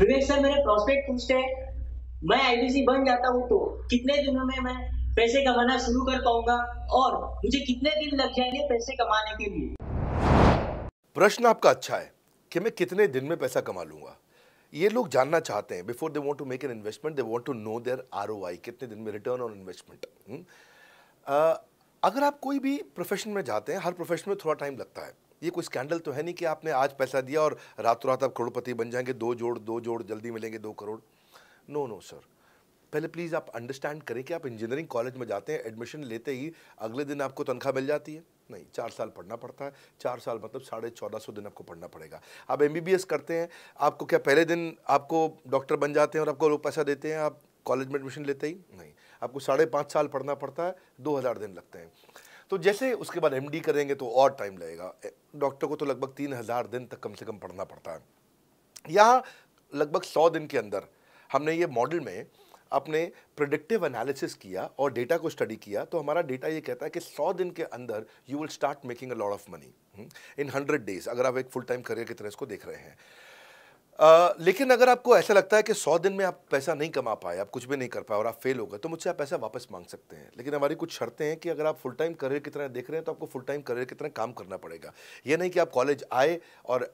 विवेक sir, मेरे prospect पूछते हैं, मैं आईबीसी बन जाता हूँ तो कितने दिनों में मैं पैसे कमाना शुरू कर पाऊंगा और मुझे कितने दिन लग जाएंगे पैसे कमाने के लिए? प्रश्न आपका अच्छा है कि मैं कितने दिन में पैसा कमा लूंगा। ये लोग जानना चाहते हैं। Before they want to make an investment, they want to know their ROI, कितने दिन में रिटर्न ऑन इन्वेस्टमेंट। अगर आप कोई भी प्रोफेशन में जाते हैं, हर प्रोफेशन में थोड़ा टाइम लगता है। ये कोई स्कैंडल तो है नहीं कि आपने आज पैसा दिया और रातों रात आप करोड़पति बन जाएंगे, दो जोड़ जल्दी मिलेंगे 2 करोड़। नो नो सर, पहले प्लीज़ आप अंडरस्टैंड करें कि आप इंजीनियरिंग कॉलेज में जाते हैं, एडमिशन लेते ही अगले दिन आपको तनख्वाह मिल जाती है? नहीं, 4 साल पढ़ना पड़ता है। 4 साल मतलब 1450 दिन आपको पढ़ना पड़ेगा। आप एमबीबीएस करते हैं, आपको क्या पहले दिन आपको डॉक्टर बन जाते हैं और आपको लोग पैसा देते हैं आप कॉलेज में एडमिशन लेते ही? नहीं, आपको 5.5 साल पढ़ना पड़ता है, 2000 दिन लगते हैं। तो जैसे उसके बाद एमडी करेंगे तो और टाइम लगेगा। डॉक्टर को तो लगभग 3000 दिन तक कम से कम पढ़ना पड़ता है। यहाँ लगभग 100 दिन के अंदर हमने ये मॉडल में अपने प्रेडिक्टिव एनालिसिस किया और डेटा को स्टडी किया, तो हमारा डेटा ये कहता है कि 100 दिन के अंदर you will start making a lot of money in 100 days, अगर आप एक फुल टाइम करियर की तरह इसको देख रहे हैं। लेकिन अगर आपको ऐसा लगता है कि 100 दिन में आप पैसा नहीं कमा पाए, आप कुछ भी नहीं कर पाए और आप फेल हो गए, तो मुझसे आप पैसा वापस मांग सकते हैं। लेकिन हमारी कुछ शर्तें हैं कि अगर आप फुल टाइम करियर की तरह देख रहे हैं तो आपको फुल टाइम करियर की तरह काम करना पड़ेगा। ये नहीं कि आप कॉलेज आए और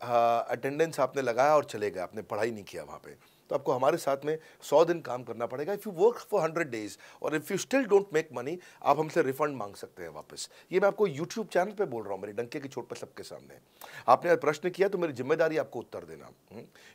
अटेंडेंस आपने लगाया और चले गए, आपने पढ़ाई नहीं किया वहाँ पे। तो आपको हमारे साथ में 100 दिन काम करना पड़ेगा। If you work for 100 days और if you still don't make money, आप हमसे रिफंड मांग सकते हैं वापस। ये मैं आपको यूट्यूब चैनल पे बोल रहा हूँ, मेरी डंके की चोट पर सबके सामने। आपने प्रश्न किया तो मेरी जिम्मेदारी आपको उत्तर देना।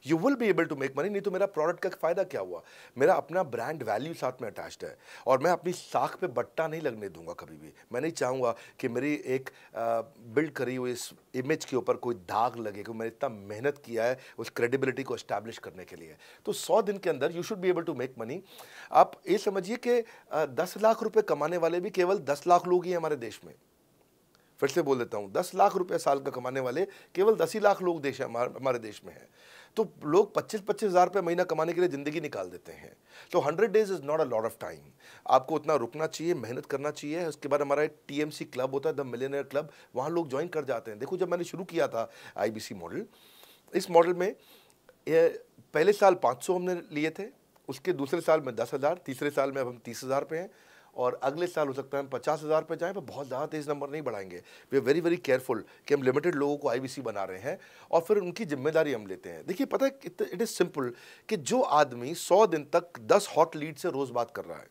You will be able to make money, नहीं तो मेरा प्रोडक्ट का फायदा क्या हुआ? मेरा अपना ब्रांड वैल्यू साथ में अटैच्ड है और मैं अपनी साख पे बट्टा नहीं लगने दूंगा कभी भी। मैं नहीं चाहूँगा कि मेरी एक बिल्ड करी हुई इस इमेज के ऊपर कोई दाग लगे, कि मैंने इतना मेहनत किया है उस क्रेडिबिलिटी को एस्टैब्लिश करने के लिए। तो 100 दिन के अंदर you should be able to make money. आप ये समझिए कि 10 लाख रुपए कमाने वाले भी केवल 10 लाख लोग ही हैं हमारे देश में। फिर से बोल देता हूं, 10 लाख रुपए साल का कमाने वाले केवल 10 ही लाख लोग देश हमारे देश में हैं। तो लोग 25-25 हज़ार रुपये महीना कमाने के लिए ज़िंदगी निकाल देते हैं। तो 100 days is not a lot of time. आपको उतना रुकना चाहिए, मेहनत करना चाहिए। उसके बाद हमारा एक टीएमसी क्लब होता है, द मिलियनेयर क्लब, वहाँ लोग ज्वाइन कर जाते हैं। देखो, जब मैंने शुरू किया था आईबीसी मॉडल, इस मॉडल में पहले साल 500 हमने लिए थे, उसके दूसरे साल में 10,000, तीसरे साल में अब हम 30,000 पे हैं और अगले साल हो सकता है हम 50,000 पे जाएं, पर बहुत ज़्यादा तेज़ नंबर नहीं बढ़ाएंगे। We are very very careful कि हम लिमिटेड लोगों को आईबीसी बना रहे हैं और फिर उनकी जिम्मेदारी हम लेते हैं। देखिए, पता है इट इज़ सिंपल कि जो आदमी 100 दिन तक 10 हॉट लीड से रोज़ बात कर रहा है,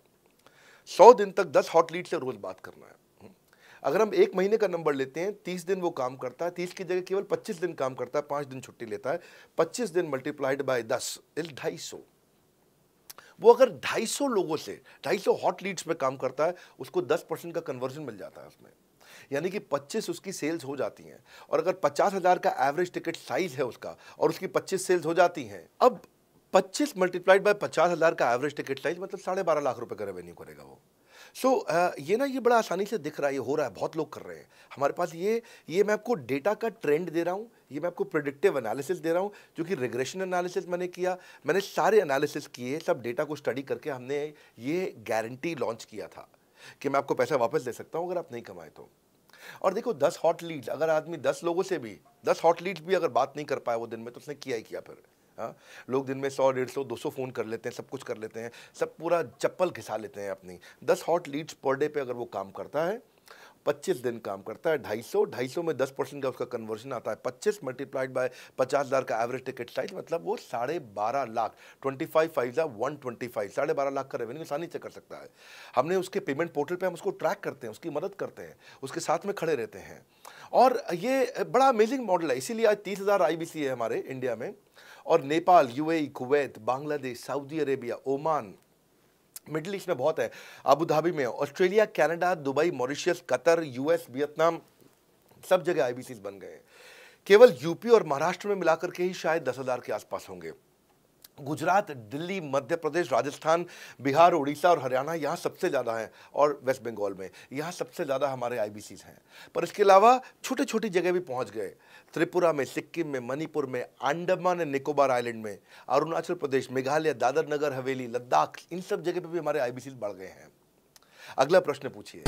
100 दिन तक 10 हॉट लीड से रोज़ बात करना है। अगर हम 1 महीने का नंबर लेते हैं, 30 दिन वो काम करता है, 30 की जगह केवल 25 दिन काम करता है, 5 दिन छुट्टी लेता है, 25 दिन मल्टीप्लाइड बाय 10 इज 250। वो अगर 250 लोगों से 250 हॉट लीड्स पे काम करता है, उसको 10% का कन्वर्जन मिल जाता है उसमें, यानी कि 25 उसकी सेल्स हो जाती हैं। और अगर 50,000 का एवरेज टिकट साइज है उसका और उसकी 25 सेल्स हो जाती हैं, अब 25 मल्टीप्लाइड बाय 50,000 का एवरेज टिकट साइज मतलब 12.5 लाख रुपए का रेवेन्यू करेगा वो। ये बड़ा आसानी से दिख रहा है, ये हो रहा है, बहुत लोग कर रहे हैं हमारे पास। ये मैं आपको डेटा का ट्रेंड दे रहा हूँ, ये मैं आपको प्रेडिक्टिव एनालिसिस दे रहा हूँ, जो कि रिग्रेशन एनालिसिस मैंने किया, मैंने सारे एनालिसिस किए, सब डेटा को स्टडी करके हमने ये गारंटी लॉन्च किया था कि मैं आपको पैसा वापस दे सकता हूँ अगर आप नहीं कमाए तो। और देखो, 10 हॉट लीड्स, अगर आदमी 10 लोगों से भी 10 हॉट लीड्स भी अगर बात नहीं कर पाया वो दिन में, तो उसने किया ही किया फिर। हाँ, लोग दिन में 100, 150, 200 फ़ोन कर लेते हैं, सब कुछ कर लेते हैं, सब पूरा चप्पल घिसा लेते हैं अपनी। 10 हॉट लीड्स पर डे पे अगर वो काम करता है, 25 दिन काम करता है, 250 में 10% का उसका कन्वर्जन आता है, 25 मल्टीप्लाइड बाय 50,000 का एवरेज टिकट साइज मतलब वो 12.5 लाख, 25/5 12.5 लाख का रेवेन्यू आसानी से कर सकता है। हमने उसके पेमेंट पोर्टल पे हम उसको ट्रैक करते हैं, उसकी मदद करते हैं, उसके साथ में खड़े रहते हैं। और ये बड़ा अमेजिंग मॉडल है, इसीलिए आज 30,000 आईबीसी है हमारे इंडिया में। और Nepal, UAE, Kuwait, Bangladesh, Saudi Arabia, Oman, middle east में बहुत है, अबू धाबी में, Australia, Canada, Dubai, Mauritius, Qatar, US, Vietnam, सब जगह आईबीसी बन गए हैं। केवल यूपी और महाराष्ट्र में मिलाकर के ही शायद 10,000 के आसपास होंगे। गुजरात, दिल्ली, मध्य प्रदेश, राजस्थान, बिहार, उड़ीसा और हरियाणा यहाँ सबसे ज़्यादा हैं, और वेस्ट बंगाल में यहाँ सबसे ज़्यादा हमारे आईबीसीज हैं। पर इसके अलावा छोटी छोटी जगह भी पहुँच गए, त्रिपुरा में, सिक्किम में, मणिपुर में, अंडमान एंड निकोबार आइलैंड में, अरुणाचल प्रदेश, मेघालय, दादर नगर हवेली, लद्दाख, इन सब जगह पे भी हमारे आईबीसीज बढ़ गए हैं। अगला प्रश्न पूछिए।